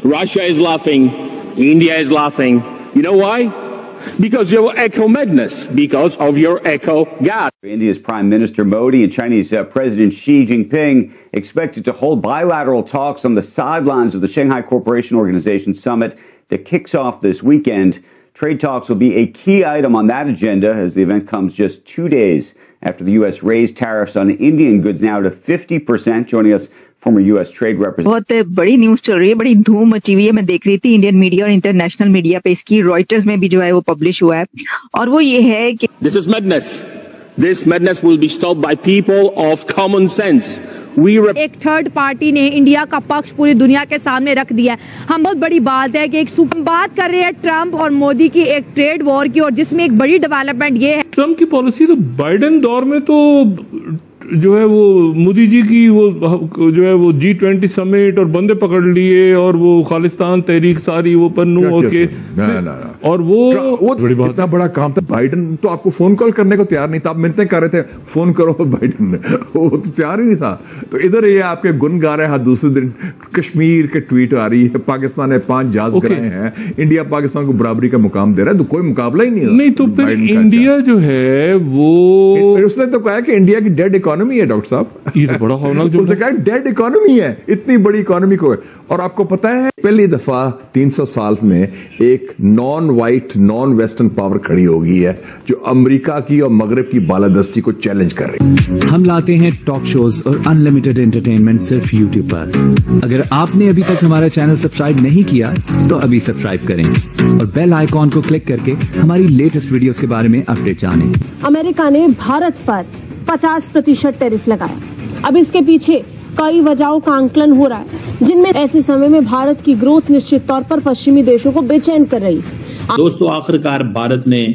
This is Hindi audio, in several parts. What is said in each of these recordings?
Russia is laughing, India is laughing. You know why? Because of your eco madness, because of your eco god. India's Prime Minister Modi and Chinese President Xi Jinping expected to hold bilateral talks on the sidelines of the Shanghai Cooperation Organization summit that kicks off this weekend. Trade talks will be a key item on that agenda as the event comes just 2 days after the U.S. raised tariffs on Indian goods now to 50%. Joining us, former U.S. trade representative. बहुत बड़ी न्यूज चल रही है, बड़ी धूम मची हुई है। मैं देख रही थी इंडियन मीडिया और इंटरनेशनल मीडिया पे, इसकी रॉयटर्स में भी जो है वो पब्लिश हुआ है, और वो ये है कि This is madness. This madness will be stopped by people of common sense. एक थर्ड पार्टी ने इंडिया का पक्ष पूरी दुनिया के सामने रख दिया है। हम बहुत बड़ी बात है कि हम बात कर रहे हैं ट्रंप और मोदी की एक ट्रेड वॉर की, और जिसमें एक बड़ी डेवलपमेंट ये है, ट्रंप की पॉलिसी तो बाइडेन दौर में तो जो है वो मोदी जी की वो जो है वो G20 समिट और बंदे पकड़ लिए और वो खालिस्तान तहरीक सारी वो पन्नू ओके और वो बड़ी बात, इतना बड़ा काम था। बाइडेन तो आपको फोन कॉल करने को तैयार नहीं था, आप मिलते कर रहे थे फोन करो बाइडेन ने, वो तो तैयार ही नहीं था। तो इधर ये आपके गुन गा रहे हैं, दूसरे दिन कश्मीर के ट्वीट आ रही है, पाकिस्तान ने 5 जहाज गिराए हैं, इंडिया पाकिस्तान को बराबरी का मुकाम दे रहा है, तो कोई मुकाबला ही नहीं तो फिर इंडिया जो है वो उसने तो कहा कि इंडिया की डेड इकोनॉमी है डॉक्टर साहब, ये तो बड़ा खौफनाक जो उसने कहा डेड इकोनॉमी है, इतनी बड़ी इकोनॉमी को। और आपको पता है पहली दफा 300 साल में एक non white non western power खड़ी हो गई है जो अमेरिका की और मगरब की बालादस्ती को चैलेंज कर रही है। हम लाते हैं टॉक शोज और अनलिमिटेड एंटरटेनमेंट सिर्फ यूट्यूब पर। अगर आपने अभी तक हमारा चैनल सब्सक्राइब नहीं किया तो अभी सब्सक्राइब करें और बेल आइकॉन को क्लिक करके हमारी लेटेस्ट वीडियोस के बारे में अपडेट जानें। अमेरिका ने भारत पर 50% टैरिफ लगाया। अब इसके पीछे कई वजहों का आंकलन हो रहा है, जिनमें ऐसे समय में भारत की ग्रोथ निश्चित तौर पर पश्चिमी देशों को बेचैन कर रही है। दोस्तों, आखिरकार भारत ने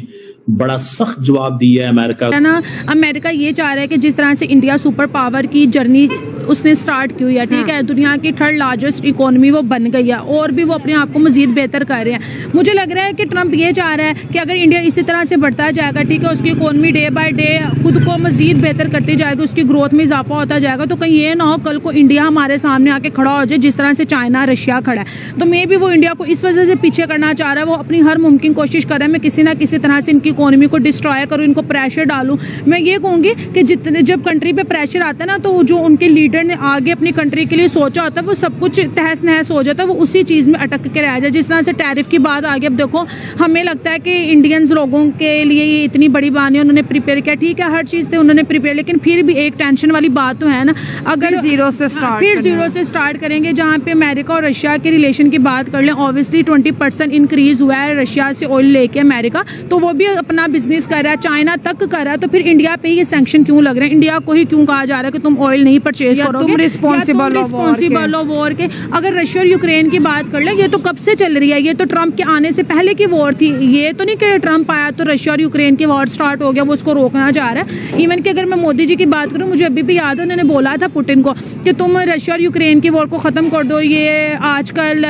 बड़ा सख्त जवाब दिया है अमेरिका है ना। अमेरिका ये चाह रहा है कि जिस तरह से इंडिया सुपर पावर की जर्नी उसने स्टार्ट की हुई है, ठीक है, दुनिया की 3rd लार्जेस्ट इकोनॉमी वो बन गई है, और भी वो अपने आप को मजीद बेहतर कर रहे हैं। मुझे लग रहा है कि ट्रंप ये चाह रहा है कि अगर इंडिया इसी तरह से बढ़ता जाएगा, ठीक है, उसकी इकोनॉमी डे बाय डे खुद को मजीद बेहतर करती जाएगी, उसकी ग्रोथ में इजाफा होता जाएगा, तो कहीं ये ना हो कल को इंडिया हमारे सामने आके खड़ा हो जाए जिस तरह से चाइना रशिया खड़ा है। तो मे भी वो इंडिया को इस वजह से पीछे करना चाह रहा है, वो अपनी हर मुमकिन कोशिश कर रहा है मैं किसी ना किसी तरह से इनकी इकोनॉमी को डिस्ट्रॉय करूँ, इनको प्रेशर डालूं। मैं ये कहूँगी कि जितने जब कंट्री पे प्रेशर आता है ना, तो जो उनके लीडर ने आगे अपनी कंट्री के लिए सोचा होता है वो सब कुछ तहस नहस हो जाता है, वो उसी चीज़ में अटक के रह जाए। जिस तरह से टैरिफ की बात आ गई, अब देखो हमें लगता है कि इंडियंस लोगों के लिए ये इतनी बड़ी बात नहीं, उन्होंने प्रिपेयर किया, ठीक है, हर चीज़ से उन्होंने प्रिपेयर, लेकिन फिर भी एक टेंशन वाली बात तो है ना। अगर जीरो से स्टार्ट करेंगे, जहाँ पे अमेरिका और रशिया के रिलेशन की बात कर लें, ऑब्वियसली 20% इंक्रीज हुआ है रशिया से ऑयल लेके अमेरिका, तो वो भी अपना बिजनेस कर रहा है, चाइना तक कर रहा है, तो फिर इंडिया पे ये सैंक्शन क्यों लग रहे हैं? इंडिया को ही क्यों कहा जा रहा है कि तुम ऑयल नहीं परचेज करोगे, रिस्पॉन्सिबल ऑफ वॉर के। अगर रशिया और यूक्रेन की बात कर ले, ये तो कब से चल रही है, ये तो ट्रंप के आने से पहले की वॉर थी, ये तो नहीं कि ट्रंप आया तो रशिया और यूक्रेन की वॉर स्टार्ट हो गया, वो उसको रोकना चाह रहा है। इवन कि अगर मैं मोदी जी की बात करूं, मुझे अभी भी याद है उन्होंने बोला था पुतिन को कि तुम रशिया और यूक्रेन की वॉर को ख़त्म कर दो, ये आजकल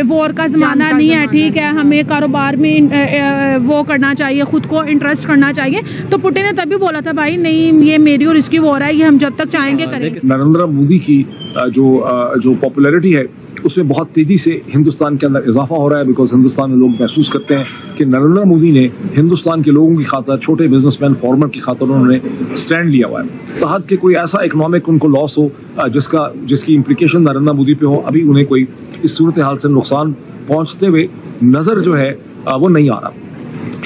वॉर का ज़माना नहीं है, ठीक है, हमें कारोबार में वो करना चाहिए, खुद को इंटरेस्ट करना चाहिए। तो पुतिन ने तभी बोला था भाई नहीं, ये मेरी और इसकी वॉर है, ये हम जब तक चाहेंगे करेंगे। नरेंद्र मोदी की जो पॉपुलैरिटी है उसमें बहुत तेजी से हिंदुस्तान के अंदर इजाफा हो रहा है, बिकॉज हिंदुस्तान में लोग महसूस करते हैं कि नरेंद्र मोदी ने हिंदुस्तान के लोगों की खातिर, छोटे बिजनेसमैन फार्मर की खातिर उन्होंने स्टैंड लिया हुआ है। तहत के कोई ऐसा इकोनॉमिक उनको लॉस हो जिसकी इम्प्लीकेशन नरेंद्र मोदी पे हो, अभी उन्हें कोई इस सूरत हाल से नुकसान पहुंचते हुए नजर जो है वो नहीं आ रहा।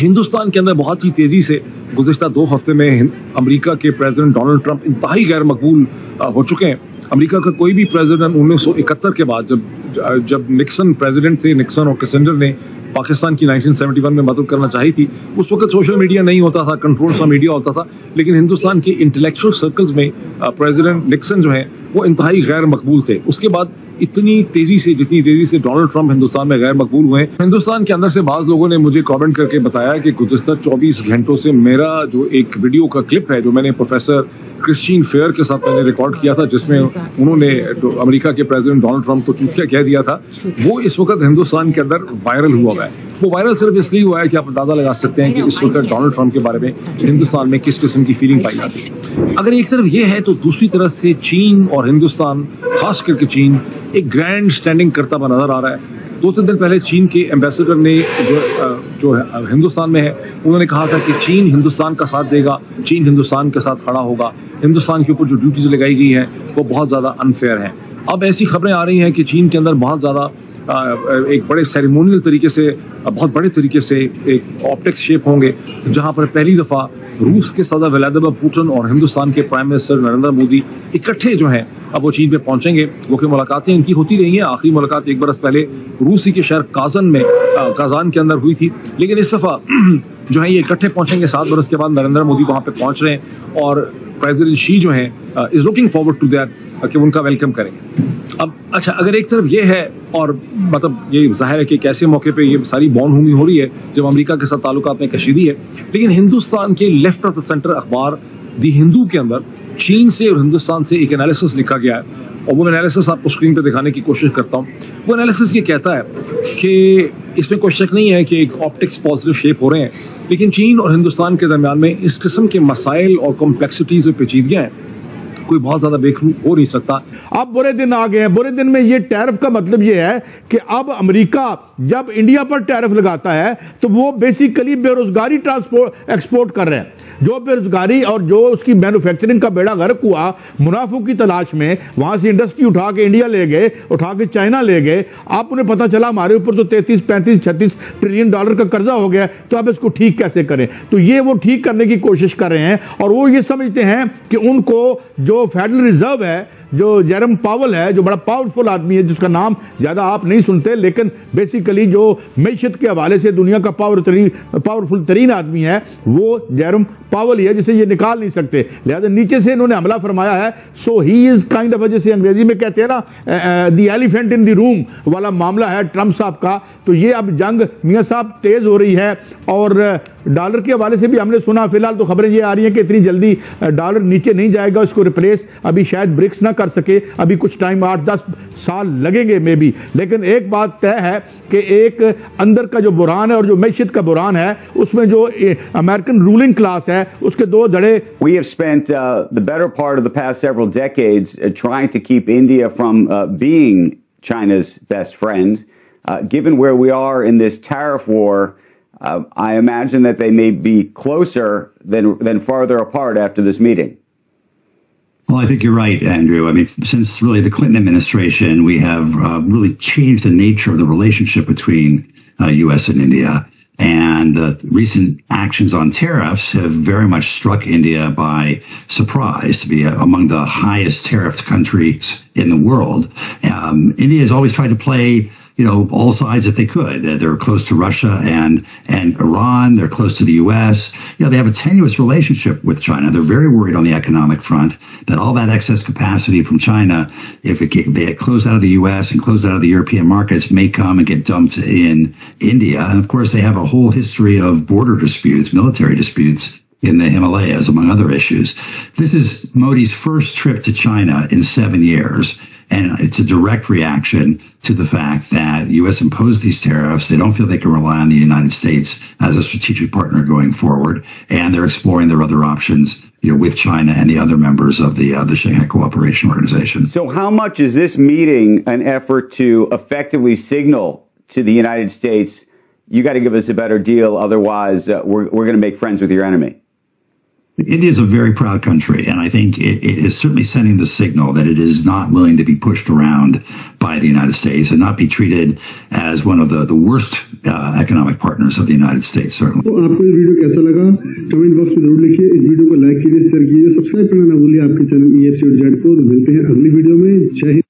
हिंदुस्तान के अंदर बहुत ही तेजी से गुज़िश्ता 2 हफ्ते में अमेरिका के प्रेसिडेंट डोनाल्ड ट्रंप इंतहाई गैर मकबूल हो चुके हैं। अमेरिका का कोई भी प्रेसिडेंट 1971 के बाद जब निक्सन प्रेसिडेंट थे, निक्सन और किसिंजर ने पाकिस्तान की 1971 में मदद करना चाहिए थी, उस वक्त सोशल मीडिया नहीं होता था, कंट्रोल सा मीडिया होता था, लेकिन हिंदुस्तान के इंटेलेक्चुअल सर्कल्स में प्रेसिडेंट निक्सन जो है वो इंतहाई गैर मकबूल थे। उसके बाद जितनी तेजी से डोनाल्ड ट्रंप हिंदुस्तान में गैर मकबूल हुए। हिंदुस्तान के अंदर से बाज़ लोगों ने मुझे कमेंट करके बताया कि गुज़िश्ता 24 घंटों से मेरा जो एक वीडियो का क्लिप है जो मैंने प्रोफेसर क्रिस्टीन फेयर के साथ मैंने रिकॉर्ड किया था, जिसमें उन्होंने अमेरिका के प्रेसिडेंट डोनाल्ड ट्रंप को चूतिया कह दिया था, वो इस वक्त हिंदुस्तान के अंदर वायरल हुआ है। वो वायरल सिर्फ इसलिए हुआ है कि आप अंदाजा लगा सकते हैं कि इस वक्त डोनाल्ड ट्रंप के बारे में हिंदुस्तान में किस किस्म की फीलिंग पाई जाती है। अगर एक तरफ ये है तो दूसरी तरफ से चीन और हिंदुस्तान, खास करके चीन, एक ग्रैंड स्टैंडिंग करता हुआ नजर आ रहा है। 2-3 दिन पहले चीन के एम्बेसडर ने जो हिंदुस्तान में है, उन्होंने कहा था कि चीन हिंदुस्तान का साथ देगा, चीन हिंदुस्तान के साथ खड़ा होगा, हिंदुस्तान के ऊपर जो ड्यूटीज लगाई गई हैं वो बहुत ज़्यादा अनफेयर हैं। अब ऐसी खबरें आ रही हैं कि चीन के अंदर बहुत ज़्यादा एक बड़े सेरेमोनियल तरीके से, बहुत बड़े तरीके से एक ऑप्टिक्स शेप होंगे, जहां पर पहली दफ़ा रूस के सदर व्लादिमीर पुतिन और हिंदुस्तान के प्राइम मिनिस्टर नरेंद्र मोदी इकट्ठे जो हैं अब वो चीन पे पहुंचेंगे। वो कि मुलाकातें इनकी होती रही हैं, आखिरी मुलाकात 1 बरस पहले रूसी के शहर काजान के अंदर हुई थी, लेकिन इस दफ़ा जो है ये इकट्ठे पहुंचेंगे। 7 बरस के बाद नरेंद्र मोदी वहां पे पहुंच रहे हैं और प्रेसिडेंट शी जो है is looking forward to that कि उनका वेलकम करेंगे। अब अच्छा, अगर एक तरफ ये है और मतलब ये जाहिर है कि एक ऐसे मौके पे ये सारी बौनहुमी हो रही है जब अमेरिका के साथ ताल्लुकात में कशीदी है, लेकिन हिंदुस्तान के लेफ्ट ऑफ द सेंटर अखबार दी हिंदू के अंदर चीन से और हिंदुस्तान से एक एनालिसिस लिखा गया है और वो एनालिसिस आपको स्क्रीन पे दिखाने की कोशिश करता हूँ। वो एनालिसिस ये कहता है कि इसमें कोई शक नहीं है कि एक ऑप्टिक्स पॉजिटिव शेप हो रहे हैं, लेकिन चीन और हिंदुस्तान के दरमियान में इस किस्म के मसाइल और कॉम्प्लेक्सिटीज और पेचीदगियाँ हैं, कोई बहुत ज्यादा बेखूब हो नहीं सकता। अब बुरे दिन आ गए हैं। बुरे दिन में ये टैरिफ का मतलब ये है कि अब अमेरिका जब इंडिया पर टैरिफ लगाता है तो वो बेसिकली बेरोजगारी एक्सपोर्ट कर रहे हैं। जो बेरोजगारी और जो उसकी मैन्युफैक्चरिंग का बेड़ा गर्क हुआ मुनाफों की तलाश में, वहां से इंडस्ट्री उठा के इंडिया ले गए, उठा के चाइना ले गए। आप उन्हें पता चला हमारे ऊपर तो 33, 35, 36 ट्रिलियन डॉलर का कर्जा हो गया, तो अब इसको ठीक कैसे करें। तो ये वो ठीक करने की कोशिश कर रहे हैं और वो ये समझते हैं कि उनको जो फेडरल रिजर्व है, जो जेरम पावल है, जो बड़ा पावरफुल आदमी है, जिसका नाम ज्यादा आप नहीं सुनते, लेकिन बेसिकली जो मैशत के हवाले से दुनिया का पावरफुल तरीन आदमी है, वो जेरम पावल ही है, जिसे ये निकाल नहीं सकते। लिहाजा नीचे से इन्होंने हमला फरमाया है। सो ही इज काइंड ऑफ, जैसे अंग्रेजी में कहते हैं ना, the elephant in the room वाला मामला है ट्रंप साहब का। तो ये अब जंग मियां साहब तेज हो रही है और डॉलर के हवाले से भी हमने सुना, फिलहाल तो खबरें ये आ रही हैं कि इतनी जल्दी डॉलर नीचे नहीं जाएगा, इसको रिप्लेस अभी शायद ब्रिक्स ना कर सके, अभी कुछ टाइम 8-10 साल लगेंगे मे बी। लेकिन एक बात तय है कि एक अंदर का जो बुरान है और जो मैशियत का बुरान है, उसमें जो अमेरिकन रूलिंग क्लास है उसके दो धड़े। We have spent the better part of the past several decades trying to keep India from being China's best friend. Given where we are in this tariff war, I imagine that they may be closer than farther apart after this meeting. Well, I think you're right, Andrew. I mean, since really the Clinton administration, we have really changed the nature of the relationship between U.S. and India. And recent actions on tariffs have very much struck India by surprise to be among the highest tariffed countries in the world. India has always tried to play, all sides if they could. They're close to Russia and Iran. They're close to the U.S. They have a tenuous relationship with China. They're very worried on the economic front that all that excess capacity from China, if they get closed out of the U.S. and closed out of the European markets, may come and get dumped in India. And of course, they have a whole history of border disputes, military disputes in the Himalayas, among other issues. This is Modi's first trip to China in 7 years. And it's a direct reaction to the fact that the U.S. imposed these tariffs. They don't feel they can rely on the United States as a strategic partner going forward. And they're exploring their other options, with China and the other members of the Shanghai Cooperation Organization. So how much is this meeting an effort to effectively signal to the United States, you got to give us a better deal, otherwise we're going to make friends with your enemy? India is a very proud country, and I think it is certainly sending the signal that it is not willing to be pushed around by the United States and not be treated as one of the worst economic partners of the United States, certainly. तो आपको ये वीडियो कैसा लगा कमेंट बॉक्स में जरूर लिखिए। इस वीडियो को लाइक कीजिए, शेयर कीजिए, सब्सक्राइब करना ना भूलिए आपके चैनल EFC और जेड को। मिलते हैं अगली वीडियो में। जय हिंद।